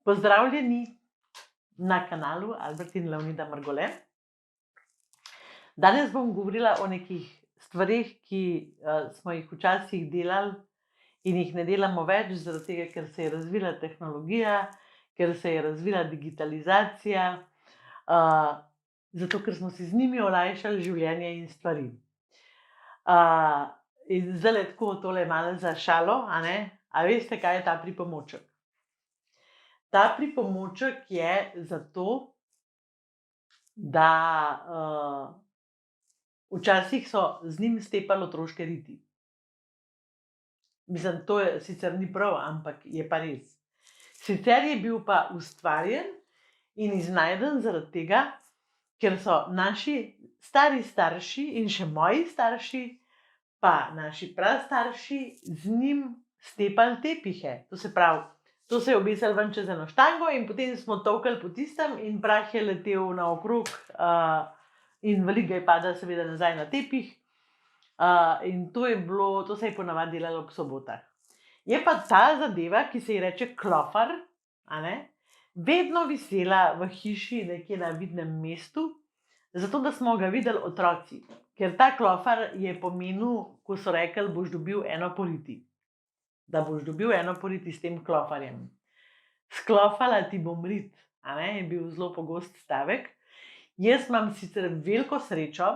Pozdravljeni na kanalu Albert in Leonida Mrgole. Danes bom govorila o nekih stvareh, ki smo jih včasih delali in jih ne delamo več, zaradi tega, ker se je razvila tehnologija, ker se je razvila digitalizacija, zato ker smo si z njimi olajšali življenje in stvari. In zdajle tako tole malo za šalo, a veste, kaj je ta pripomoček? Ta pripomoček je zato, da včasih so z njim stepali otroške riti. Mislim, to je sicer ni prav, ampak je pa res. Sicer je bil pa ustvarjen in iznajden zaradi tega, ker so naši stari starši in še moji starši, pa naši prastarši z njim stepali tepihe. To se pravi, to se je obesilo ven čez eno štango in potem smo tolkli po tistem in prah je letel naokrog in veliko ga je padlo seveda nazaj na tepih. In to se je ponavadi delalo ob sobotah. Je pa ta zadeva, ki se ji reče klofar, vedno visela v hiši nekje na vidnem mestu, zato da smo ga videli otroci. Ker ta klofar je pomenil, ko so rekli, boš dobil eno poriti. Da boš dobil eno poriti s tem klofarjem. Sklofala ti bom rit, je bil zelo pogost stavek. Jaz imam sicer veliko srečo,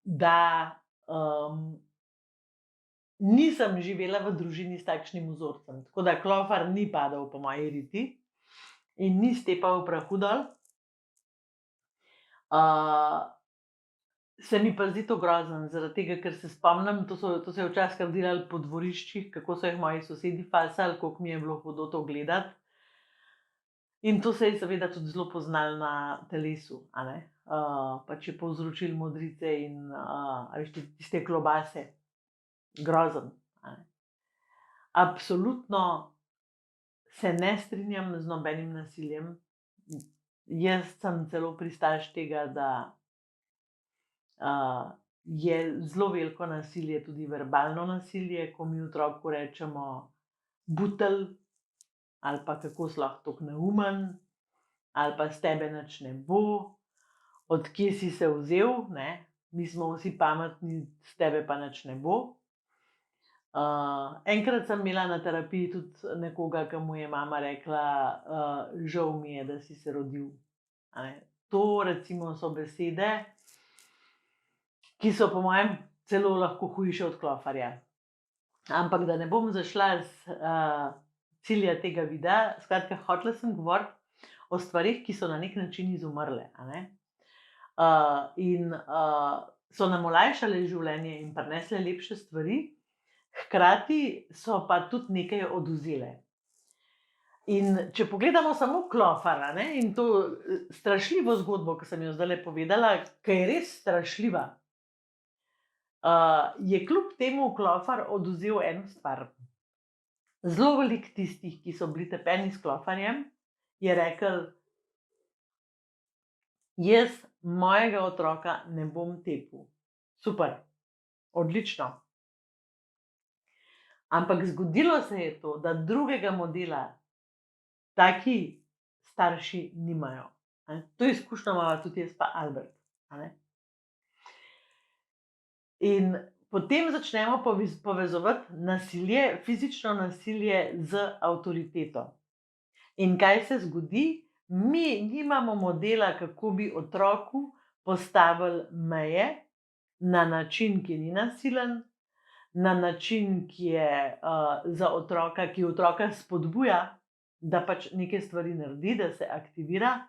da nisem živela v družini s takšnim vzorcem. Tako da klofar ni padel po moji riti in ni stepal v prahu dol. Se mi pa zdi to grozno, zaradi tega, ker se spomnim, to se je včasih delalo po dvoriščih, kako so jih moji sosedi fasali, koliko mi je bilo hudo to gledati. In to se je seveda tudi zelo poznalo na telesu, pač je povzročilo modrice in tiste klobase. Grozen. Absolutno se ne strinjam z nobenim nasiljem. Jaz sem celo pristaš tega, da je zelo veliko nasilje, tudi verbalno nasilje, ko mi otroku rečemo butelj, ali pa kako si lahko tako neumen, ali pa s tebe nič ne bo, od kje si se vzel, mi smo vsi pametni, s tebe pa nič ne bo. Enkrat sem imela na terapiji tudi nekoga, ki mu je mama rekla, žal mi je, da si se rodil. To recimo so besede, ki so po mojem celo lahko hujše od klofarja. Ampak da ne bom zašla z cilja tega videa, skratka, hotela sem govoriti o stvareh, ki so na nek način izumrle. In so nam olajšale življenje in prinesle lepše stvari, hkrati so pa tudi nekaj odvzele. In če pogledamo samo klofar, in to strašljivo zgodbo, ki sem jo zdajle povedala, ki je res strašljiva, je kljub temu klofar odvzel eno stvar. Zelo veliko tistih, ki so bili tepeni s klofarjem, je rekel, jaz mojega otroka ne bom tepel. Super, odlično. Ampak zgodilo se je to, da drugega modela taki starši nimajo. To izkušnjo imava tudi jaz pa Albert. In potem začnemo povezovati nasilje, fizično nasilje z avtoriteto. In kaj se zgodi? Mi nimamo modela, kako bi otroku postavili meje na način, ki ni nasilen, na način, ki je za otroka, ki otroka spodbuja, da pač neke stvari naredi, da se aktivira,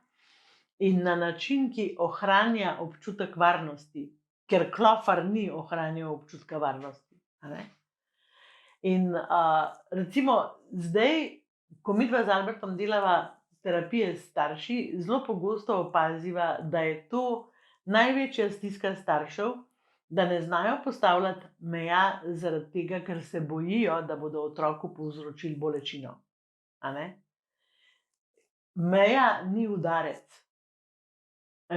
in na način, ki ohranja občutek varnosti. Ker klofar ni ohranjal občutka varnosti. In recimo zdaj, ko midva z Albertom delava terapije s starši, zelo pogosto opaziva, da je to največja stiska staršev, da ne znajo postavljati meja zaradi tega, ker se bojijo, da bodo otroku povzročili bolečino. Meja ni udarec.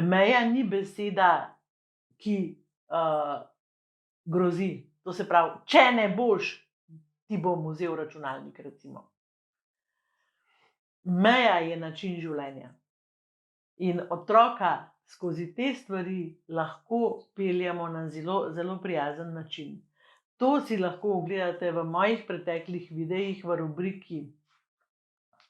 Meja ni beseda, ki grozi. To se pravi, če ne boš, ti bom vzel računalnik, recimo. meja je način življenja. In otroka skozi te stvari lahko peljemo na zelo, zelo prijazen način. To si lahko ogledate v mojih preteklih videih v rubriki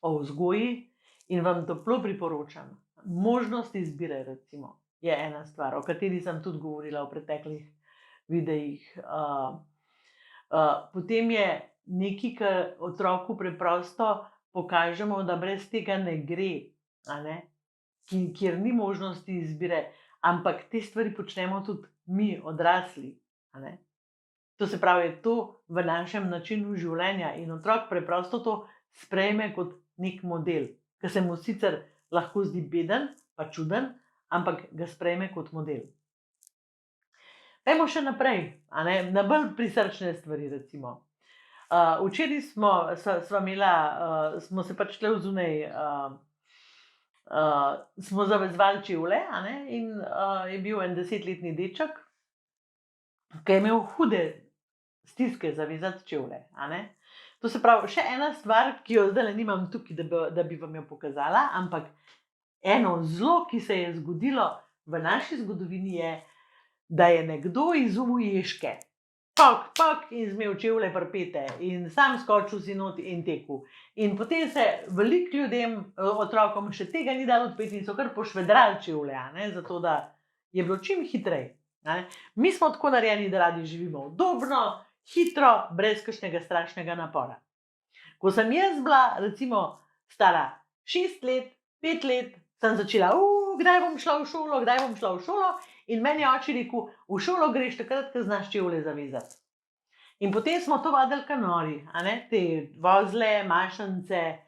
o vzgoji in vam toplo priporočam. Možnost izbire, recimo, je ena stvar, o kateri sem tudi govorila v preteklih videih. Potem je nekaj, kar otroku preprosto pokažemo, da brez tega ne gre, kjer ni možnosti izbire, ampak te stvari počnemo tudi mi, odrasli. To se pravi, je to v našem načinu življenja in otrok preprosto to sprejme kot nek model, ki se mu sicer lahko zdi beden pa čuden, ampak ga sprejme kot model. Pojdimo še naprej, na bolj prisrčne stvari, recimo. Včeraj smo se pač šli zunaj, smo zavezovali čevlje, in je bil en 10-letni deček, ki je imel hude stiske zavezati čevlje. To se pravi, še ena stvar, ki jo zdaj nimam tukaj, da bi vam jo pokazala, ampak eno zlo, ki se je zgodilo v naši zgodovini, je, da je nekdo izumil ježke. Pok, in zmel čevlje prpete in sam skočil si not in tekel. In potem se veliko ljudem, otrokom še tega ni dalo odpeti in so kar pošvedrali čevlje, zato da je bilo čim hitreje. Mi smo tako narejeni, da radi živimo udobno, hitro, brez kakšnega strašnega napora. Ko sem jaz bila, recimo, stara 6 let, 5 let, sem začela, kdaj bom šla v šolo, in meni je oče rekel, v šolo greš takrat, ko znaš čevlje zavezati. In potem smo to vadili kot nori, te vozle, mašnice,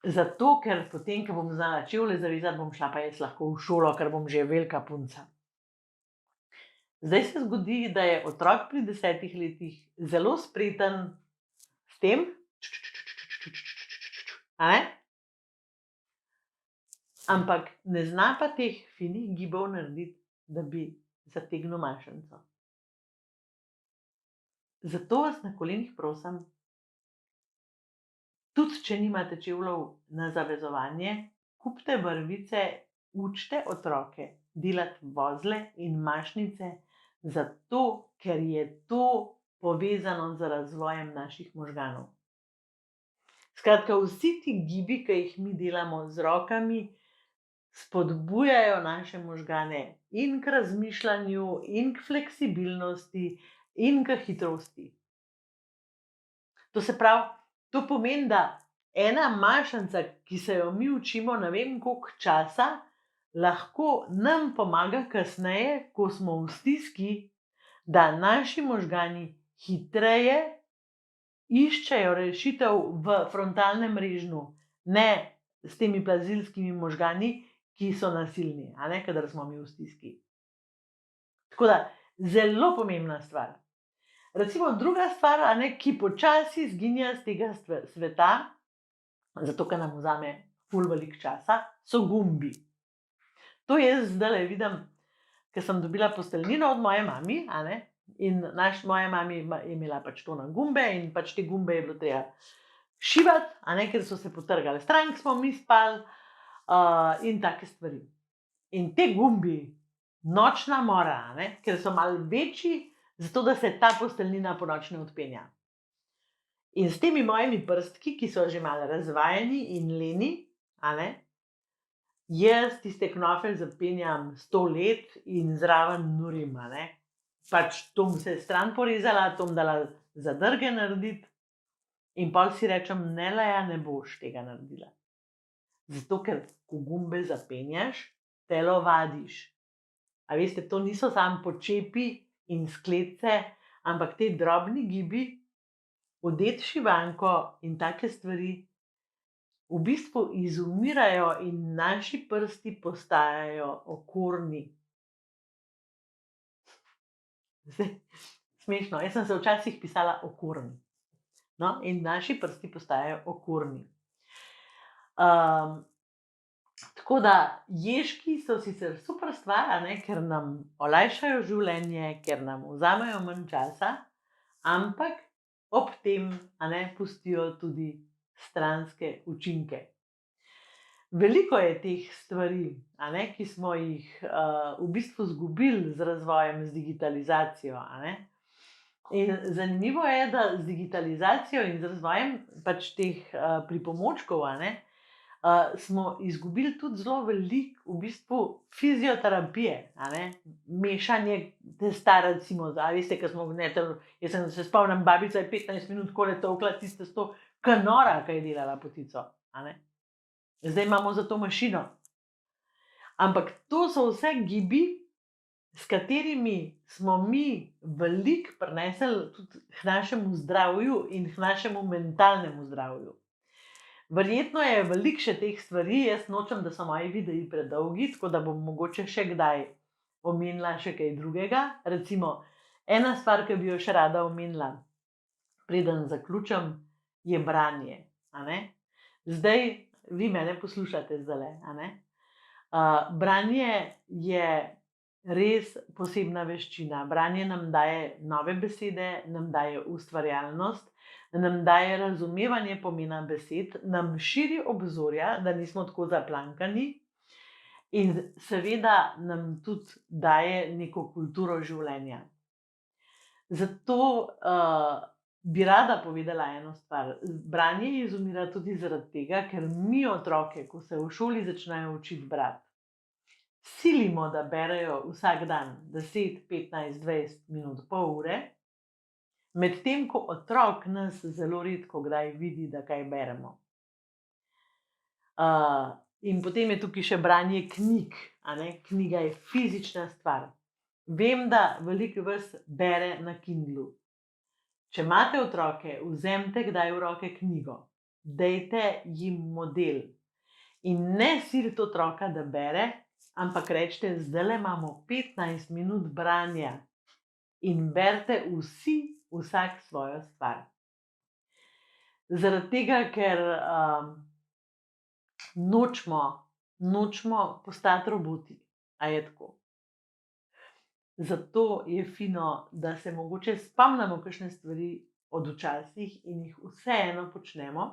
zato ker potem, ko bom znala čevlje zavezati, bom šla pa jaz lahko v šolo, ker bom že velika punca. Zdaj se zgodi, da je otrok pri 10 letih zelo spreten s tem, ampak ne zna pa teh finih gibov narediti, da bi zategnil mašnico. Zato vas na kolenih prosim, tudi če nimate čevljev na zavezovanje, kupite vrvice, učite otroke delati vozle in mašnice, zato ker je to povezano z razvojem naših možganov. Skratka, vsi ti gibi, ki jih mi delamo z rokami, spodbujajo naše možgane in k razmišljanju, in k fleksibilnosti, in k hitrosti. To se pravi, to pomeni, da ena mašnica, ki se jo mi učimo ne vem koliko časa, lahko nam pomaga kasneje, ko smo v stiski, da naši možgani hitreje iščejo rešitev v frontalnem mrežu, ne s temi plazilskimi možgani, ki so nasilni, kadar smo mi v stiski. Tako da, zelo pomembna stvar. Recimo druga stvar, ki počasi izginja z tega sveta, zato ker nam vzame ful veliko časa, so gumbi. To jaz zdajle vidim, ker sem dobila posteljnino od moje mami, in moja mami je imela pač to na gumbe in pač te gumbe je bilo treba šivati, ker so se potrgali stran, ko smo mi spali, in take stvari. In te gumbi, nočna mora, ker so malo večji, zato da se ta posteljnina ponoči ne odpenja. In s temi mojimi prstki, ki so že malo razvajeni in leni, jaz tiste knofe zapenjam 100 let in zraven norim, Pač to bom se stran porezala, to bom dala zadrge narediti in pol si rečem, ne, Leja, ne boš tega naredila. Zato, ker ko gumbe zapenjaš, telovadiš. A veste, to niso samo počepi in sklece, ampak te drobni gibi, odet šivanko in take stvari, v bistvu izumirajo in naši prsti postajajo okorni. Smešno, jaz sem se včasih pisala okorni. No, in naši prsti postajajo okorni. Tako da ježki so sicer super stvar, ker nam olajšajo življenje, ker nam vzamejo manj časa, ampak ob tem pustijo tudi stranske učinke. Veliko je teh stvari, a ne, ki smo jih v bistvu izgubili z razvojem, z digitalizacijo. A ne. In zanimivo je, da z digitalizacijo in z razvojem pač teh pripomočkov, a ne, smo izgubili tudi zelo veliko v bistvu fizioterapije, a ne. Mešanje testa, recimo, a veste, ko smo jaz se spomnim, babica je 15 minut takole tolkla tisto testo, ke nora, ke je delala potico, a ne. Zdaj imamo za to mašino. Ampak to so vse gibi, s katerimi smo mi veliko prinesli tudi k našemu zdravju in k našemu mentalnemu zdravju. Verjetno je veliko še teh stvari, jaz nočem, da so moji videi predolgi, tako da bom mogoče še kdaj omenila še kaj drugega. Recimo, ena stvar, ki bi jo še rada omenila, preden zaključim, je branje, a ne. Zdaj, vi mene poslušate zdajle, a ne. Branje je res posebna veščina. Branje nam daje nove besede, nam daje ustvarjalnost, nam daje razumevanje pomena besed, nam širi obzorja, da nismo tako zaplankani, in seveda nam tudi daje neko kulturo življenja. Zato bi rada povedala eno stvar. Branje izumira tudi zaradi tega, ker mi otroke, ko se v šoli začnejo učiti brati, silimo, da berejo vsak dan 10, 15, 20 minut, pol ure, medtem ko otrok nas zelo redko kdaj vidi, da kaj beremo. In potem je tukaj še branje knjig, a ne. Knjiga je fizična stvar. Vem, da veliko vas bere na Kindlu. Če imate otroke, vzemite kdaj v roke knjigo, dajte jim model in ne silite otroka, da bere, ampak recite, zdajle imamo 15 minut branja in berite vsi vsak svojo stvar. Zaradi tega, ker nočemo postati roboti, a je tako. Zato je fino, da se mogoče spomnimo kakšne stvari od včasih in jih vseeno počnemo,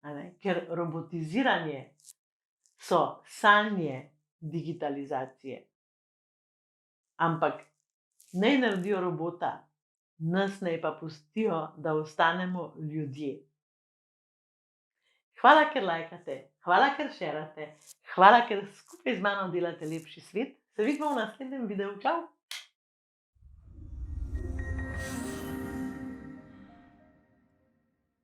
a ne, ker robotiziranje so sanje digitalizacije. Ampak naj naredijo robota, nas naj pa pustijo, da ostanemo ljudje. Hvala, ker lajkate, hvala, ker šerate, hvala, ker skupaj z mano delate lepši svet. Se vidimo v naslednjem videu. Čau!